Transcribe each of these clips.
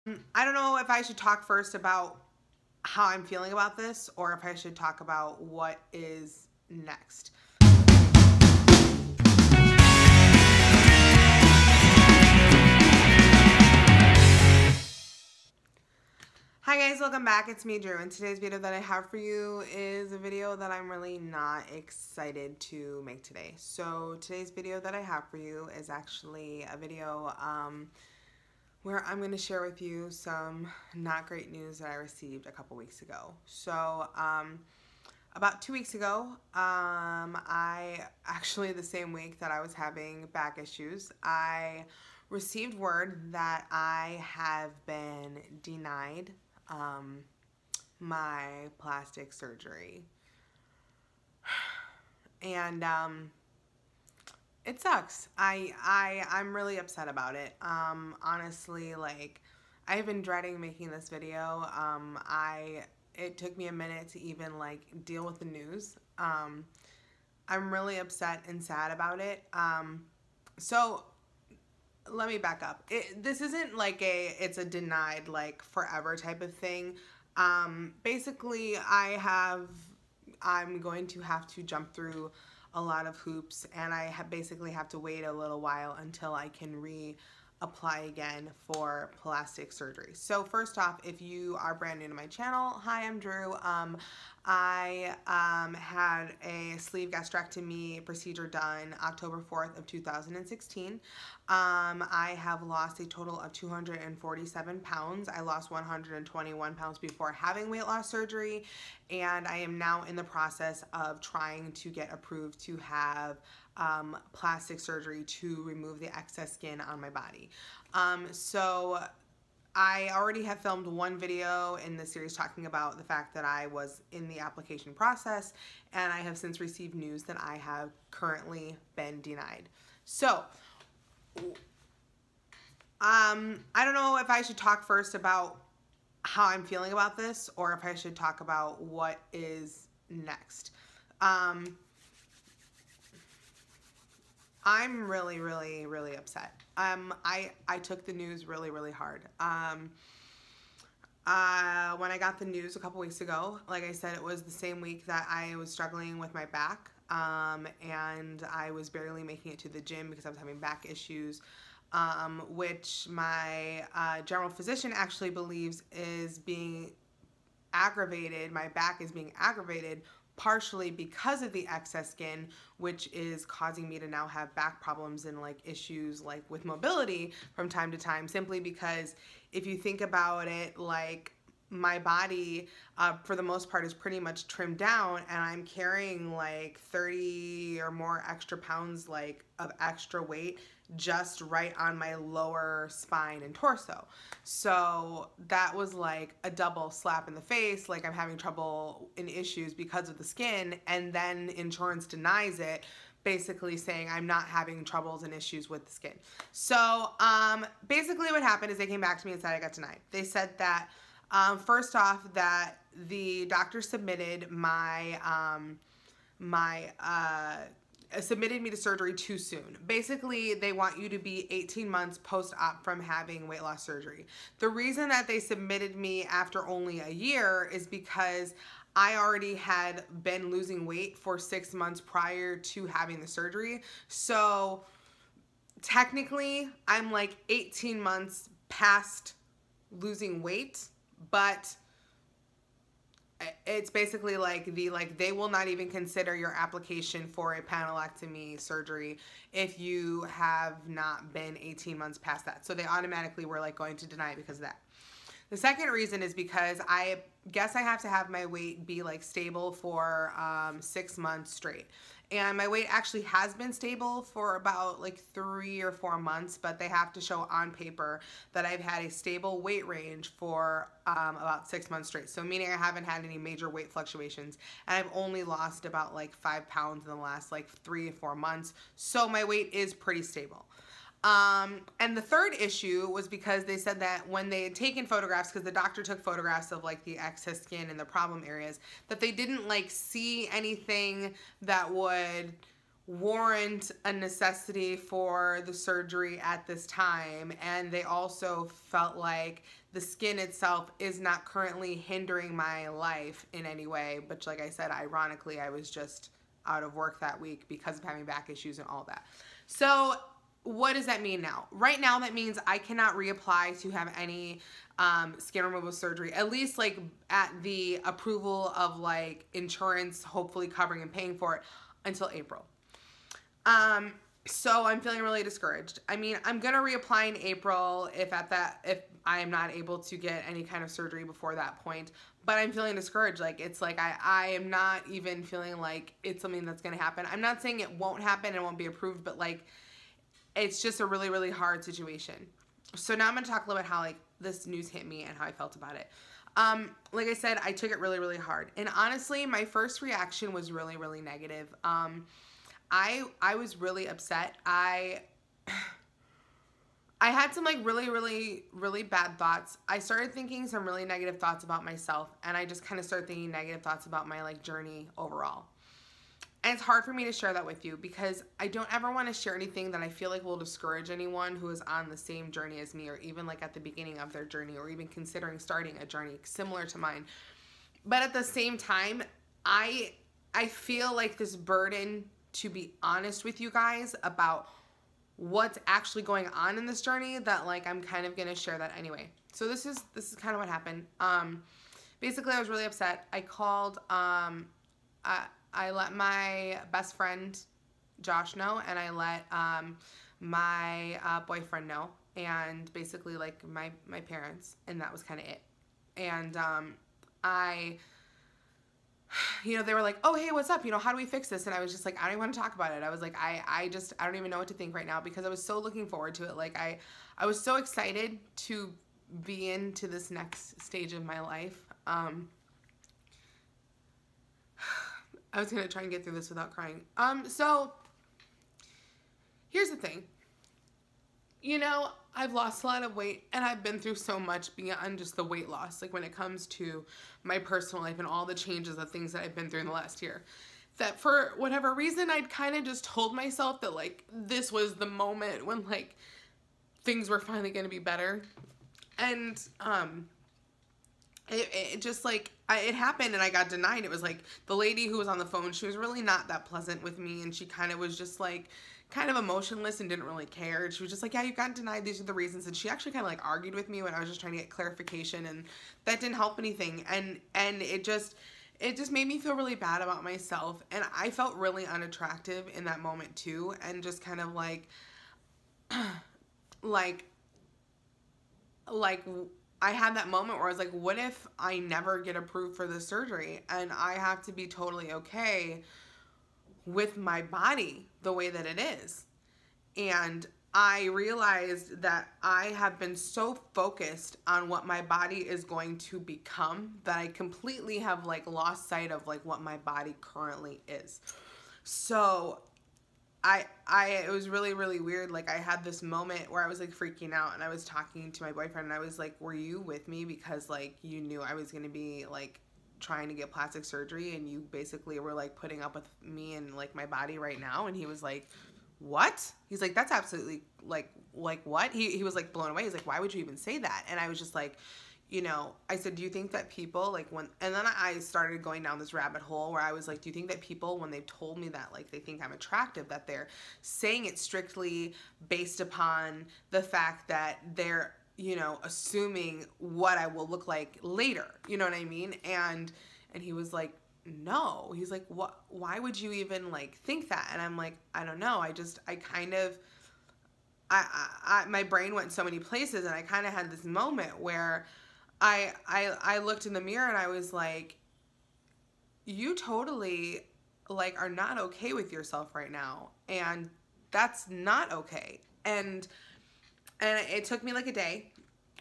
I don't know if I should talk first about how I'm feeling about this or if I should talk about what is next. Hi guys, welcome back. It's me, Drew, and today's video that I have for you is a video that I'm really not excited to make today. So today's video that I have for you is actually a video where I'm going to share with you some not great news that I received a couple weeks ago. So about 2 weeks ago, I actually the same week that I was having back issues, I received word that I have been denied my plastic surgery. And it sucks. I'm really upset about it. Honestly, like, I've been dreading making this video. It took me a minute to even like deal with the news. I'm really upset and sad about it. So let me back up. This isn't like it's a denied like forever type of thing. Basically I'm going to have to jump through a lot of hoops, and I basically have to wait a little while until I can reapply again for plastic surgery. So first off, if you are brand new to my channel, hi, I'm Drew. I had a sleeve gastrectomy procedure done October 4th of 2016. I have lost a total of 247 pounds. I lost 121 pounds before having weight loss surgery, and I am now in the process of trying to get approved to have plastic surgery to remove the excess skin on my body. So I already have filmed one video in this series talking about the fact that I was in the application process, and I have since received news that I have currently been denied. So I don't know if I should talk first about how I'm feeling about this or if I should talk about what is next. I'm really, really, really upset. I took the news really, really hard. When I got the news a couple weeks ago, like I said, it was the same week that I was struggling with my back, and I was barely making it to the gym because I was having back issues, which my general physician actually believes is being aggravated. My back is being aggravated partially because of the excess skin, which is causing me to now have back problems and like issues like with mobility from time to time, simply because if you think about it, like my body for the most part is pretty much trimmed down, and I'm carrying like 30 or more extra pounds like of extra weight just right on my lower spine and torso. So that was like a double slap in the face. Like, I'm having trouble in issues because of the skin, and then insurance denies it, basically saying I'm not having troubles and issues with the skin. So basically what happened is they came back to me and said I got denied. They said that first off, that the doctor submitted submitted me to surgery too soon. Basically, they want you to be 18 months post-op from having weight loss surgery. The reason that they submitted me after only a year is because I already had been losing weight for 6 months prior to having the surgery. So technically, I'm like 18 months past losing weight, but it's basically like they will not even consider your application for a panellectomy surgery if you have not been 18 months past that. So they automatically were like going to deny it because of that. The second reason is because I guess I have to have my weight be like stable for 6 months straight. And my weight actually has been stable for about like 3 or 4 months, but they have to show on paper that I've had a stable weight range for about 6 months straight. So meaning I haven't had any major weight fluctuations, and I've only lost about like 5 pounds in the last like 3 or 4 months. So my weight is pretty stable. And the third issue was because they said that when they had taken photographs, because the doctor took photographs of like the excess skin and the problem areas, that they didn't like see anything that would warrant a necessity for the surgery at this time. And they also felt like the skin itself is not currently hindering my life in any way. But like I said, ironically, I was just out of work that week because of having back issues and all that. So what does that mean now? Right now, that means I cannot reapply to have any skin removal surgery, at least like at the approval of like insurance, hopefully covering and paying for it, until April. So I'm feeling really discouraged. I mean, I'm going to reapply in April if I am not able to get any kind of surgery before that point, but I'm feeling discouraged. Like, it's like, I am not even feeling like it's something that's going to happen. I'm not saying it won't happen and won't be approved, but like, it's just a really, really hard situation. So now I'm going to talk a little bit how like this news hit me and how I felt about it. Like I said, I took it really, really hard. And honestly, my first reaction was really, really negative. I was really upset. I had some like really, really, really bad thoughts. I started thinking some really negative thoughts about myself, and I just kind of started thinking negative thoughts about my like journey overall. And it's hard for me to share that with you because I don't ever want to share anything that I feel like will discourage anyone who is on the same journey as me, or even like at the beginning of their journey, or even considering starting a journey similar to mine. But at the same time, I feel like this burden to be honest with you guys about what's actually going on in this journey, that like I'm kind of gonna share that anyway. So this is kind of what happened. Basically, I was really upset. I called. I let my best friend Josh know, and I let my boyfriend know, and basically like my parents, and that was kind of it. And you know, they were like, oh, hey, what's up? You know, how do we fix this? And I was just like, I don't even want to talk about it. I was like, I don't even know what to think right now, because I was so looking forward to it. Like, I was so excited to be into this next stage of my life. I was going to try and get through this without crying. So here's the thing. You know, I've lost a lot of weight, and I've been through so much beyond just the weight loss. Like, when it comes to my personal life and all the changes of things that I've been through in the last year, that for whatever reason, I'd kind of just told myself that like this was the moment when like things were finally going to be better. And it just like, it happened, and I got denied. It was like the lady who was on the phone, she was really not that pleasant with me, and she kind of was just like kind of emotionless and didn't really care. And she was just like, yeah, you got denied, these are the reasons. And she actually kind of like argued with me when I was just trying to get clarification, and that didn't help anything. And it just made me feel really bad about myself, and I felt really unattractive in that moment too, and just kind of like I had that moment where I was like, what if I never get approved for the surgery, and I have to be totally okay with my body the way that it is? And I realized that I have been so focused on what my body is going to become that I completely have like lost sight of like what my body currently is. So it was really, really weird. Like, I had this moment where I was like freaking out, and I was talking to my boyfriend, and I was like, were you with me? Because like you knew I was going to be like trying to get plastic surgery, and you basically were like putting up with me and like my body right now. And he was like, what? He's like, that's absolutely like what? He was like blown away. He's like, why would you even say that? And I was just like, you know, I said, do you think that people like and then I started going down this rabbit hole where I was like, do you think that people, when they told me that like they think I'm attractive, that they're saying it strictly based upon the fact that they're, you know, assuming what I will look like later, you know what I mean? And he was like, no. He's like, what? Why would you even like think that? And I'm like, I don't know. My brain went so many places, and I kind of had this moment where I looked in the mirror, and I was like, you totally like are not okay with yourself right now, and that's not okay. And it took me like a day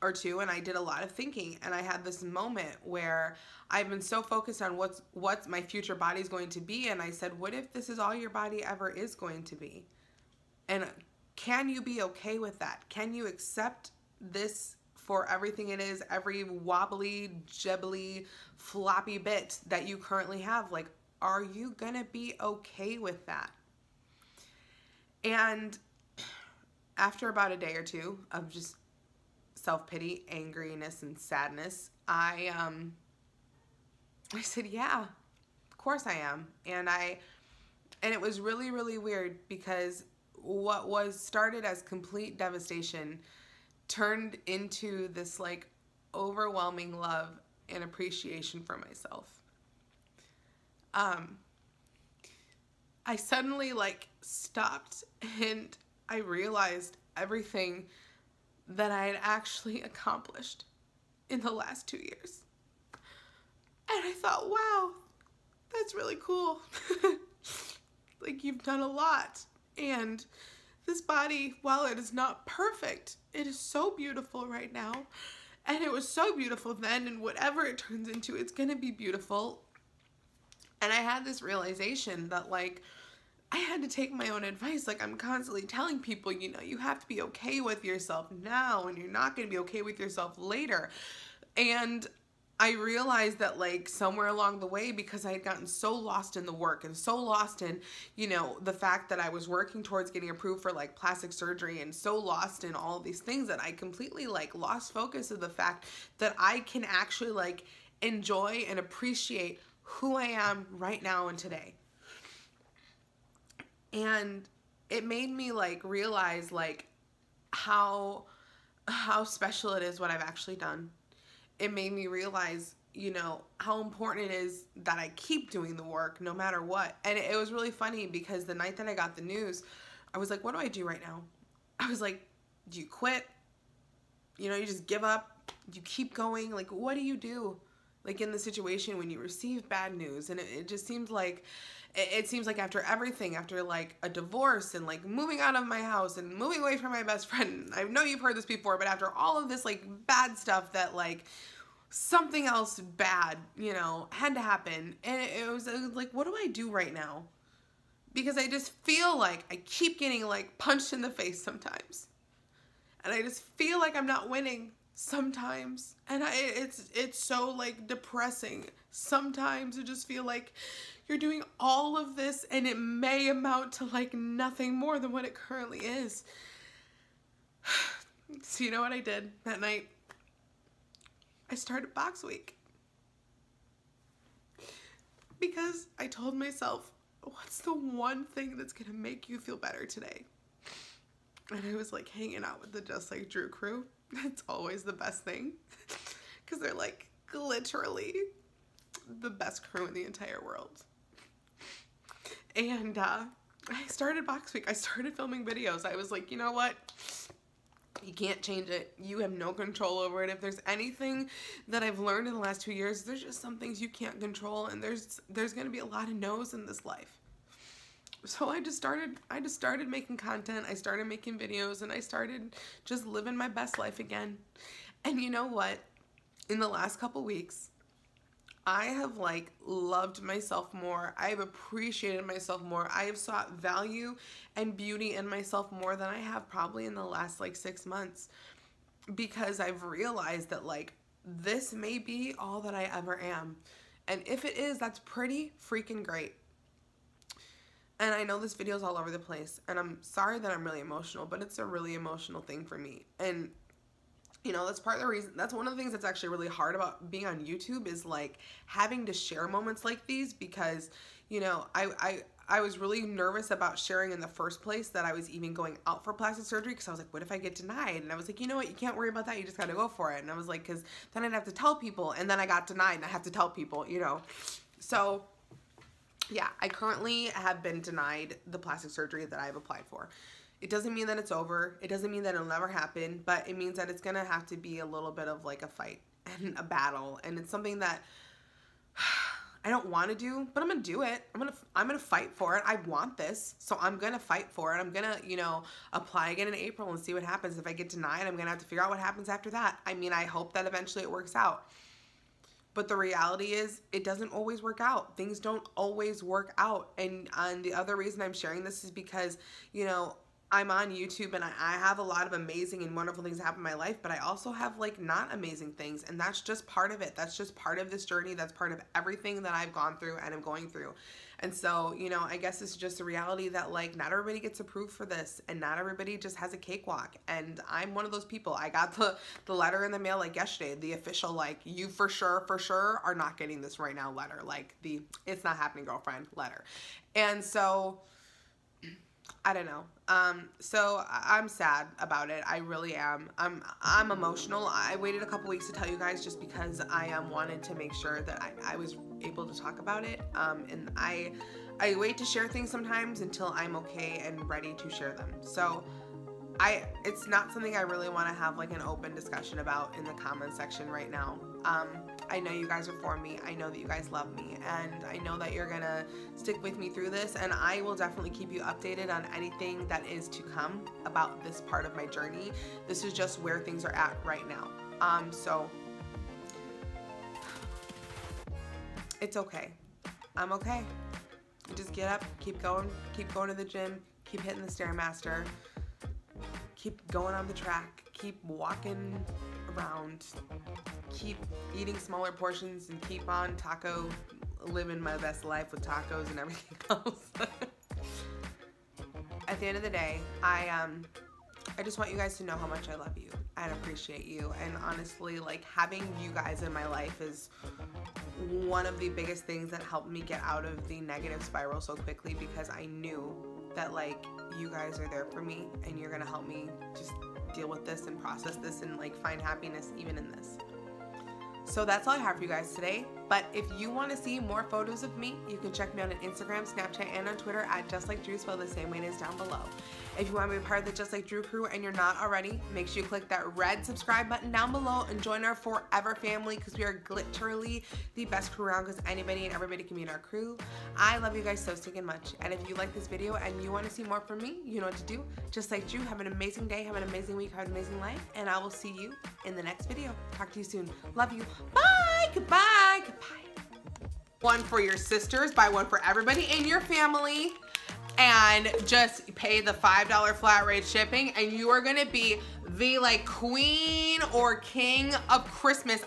or two, and I did a lot of thinking, and I had this moment where I've been so focused on what's my future body's going to be, and I said, what if this is all your body ever is going to be? And can you be okay with that? Can you accept this for everything it is, every wobbly, jibbly, floppy bit that you currently have? Like, are you gonna be okay with that? And after about a day or two of just self-pity, angriness, and sadness, I said, yeah, of course I am. And it was really, really weird because what was started as complete devastation turned into this like overwhelming love and appreciation for myself. I suddenly like stopped and I realized everything that I had actually accomplished in the last 2 years. And I thought, wow, that's really cool. Like, you've done a lot. And this body, while it is not perfect, it is so beautiful right now. And it was so beautiful then, and whatever it turns into, it's gonna be beautiful. And I had this realization that, like, I had to take my own advice. Like, I'm constantly telling people, you know, you have to be okay with yourself now, and you're not gonna be okay with yourself later. And I realized that, like, somewhere along the way, because I had gotten so lost in the work and so lost in, you know, the fact that I was working towards getting approved for like plastic surgery, and so lost in all of these things, that I completely like lost focus of the fact that I can actually like enjoy and appreciate who I am right now and today. And it made me like realize like how special it is what I've actually done. It made me realize, you know, how important it is that I keep doing the work no matter what. And it was really funny because the night that I got the news, I was like, what do I do right now? I was like, do you quit? You know, you just give up? Do you keep going? Like, what do you do? Like, in the situation when you receive bad news? And it just seems like, it seems like after everything, after like a divorce and like moving out of my house and moving away from my best friend, I know you've heard this before, but after all of this like bad stuff, that like something else bad, you know, had to happen. And it was like, what do I do right now? Because I just feel like I keep getting like punched in the face sometimes. And I just feel like I'm not winning sometimes. And it's so like depressing. Sometimes I just feel like you're doing all of this and it may amount to like nothing more than what it currently is. So you know what I did that night? I started box week. Because I told myself, what's the one thing that's gonna make you feel better today? And I was like hanging out with the Justlikedrew crew. That's always the best thing. Because they're like literally the best crew in the entire world. And I started box week. I started filming videos. I was like, you know what? You can't change it. You have no control over it. If there's anything that I've learned in the last 2 years, there's just some things you can't control, and there's going to be a lot of no's in this life. So I just started making content. I started making videos, and I started just living my best life again. And you know what? In the last couple weeks, I have like loved myself more. I have appreciated myself more. I have sought value and beauty in myself more than I have probably in the last like 6 months, because I've realized that like this may be all that I ever am. And if it is, that's pretty freaking great. And I know this video is all over the place, and I'm sorry that I'm really emotional, but it's a really emotional thing for me. And you know, that's part of the reason, that's one of the things that's actually really hard about being on YouTube, is like having to share moments like these, because, you know, I was really nervous about sharing in the first place that I was even going out for plastic surgery, because I was like, what if I get denied? And I was like, you know what, you can't worry about that, you just gotta go for it. And I was like, because then I'd have to tell people, and then I got denied and I have to tell people, you know. So yeah, I currently have been denied the plastic surgery that I've applied for. It doesn't mean that it's over. It doesn't mean that it'll never happen, but it means that it's gonna have to be a little bit of like a fight and a battle, and it's something that I don't want to do, but I'm gonna do it. I'm gonna fight for it. I want this, so I'm gonna fight for it. I'm gonna, you know, apply again in April and see what happens. If I get denied, I'm gonna have to figure out what happens after that. I mean, I hope that eventually it works out. But the reality is, it doesn't always work out. Things don't always work out. And the other reason I'm sharing this is because, you know, I'm on YouTube and I have a lot of amazing and wonderful things happen in my life, but I also have like not amazing things, and that's just part of it. That's just part of this journey. That's part of everything that I've gone through and am going through. And so, you know, I guess it's just a reality that like not everybody gets approved for this, and not everybody just has a cakewalk. And I'm one of those people. I got the letter in the mail like yesterday, the official like, you for sure are not getting this right now letter, like the it's not happening girlfriend letter. And so I don't know. So I'm sad about it. I really am. I'm emotional. I waited a couple weeks to tell you guys just because I wanted to make sure that I was able to talk about it. And I wait to share things sometimes until I'm okay and ready to share them. So it's not something I really want to have like an open discussion about in the comment section right now. I know you guys are for me. I know that you guys love me, and I know that you're gonna stick with me through this, and I will definitely keep you updated on anything that is to come about this part of my journey. This is just where things are at right now. So it's okay. I'm okay. You just get up, keep going to the gym, keep hitting the Stairmaster, keep going on the track, keep walking around, keep eating smaller portions, and keep on living my best life with tacos and everything else. At the end of the day, I just want you guys to know how much I love you and appreciate you. And honestly, like, having you guys in my life is one of the biggest things that helped me get out of the negative spiral so quickly, because I knew that like you guys are there for me and you're gonna help me just deal with this and process this and like find happiness even in this. So that's all I have for you guys today. But if you want to see more photos of me, you can check me out on Instagram, Snapchat, and on Twitter at Justlikedrew, spelled the same way it is down below. If you want to be a part of the Just Like Drew crew and you're not already, make sure you click that red subscribe button down below and join our forever family, because we are literally the best crew around, because anybody and everybody can be in our crew. I love you guys so stinking much. And if you like this video and you want to see more from me, you know what to do. Just like Drew, have an amazing day, have an amazing week, have an amazing life, and I will see you in the next video. Talk to you soon. Love you. Bye. Goodbye. Goodbye. One for your sisters, buy one for everybody in your family, and just pay the $5 flat rate shipping, and you are gonna be the like queen or king of Christmas.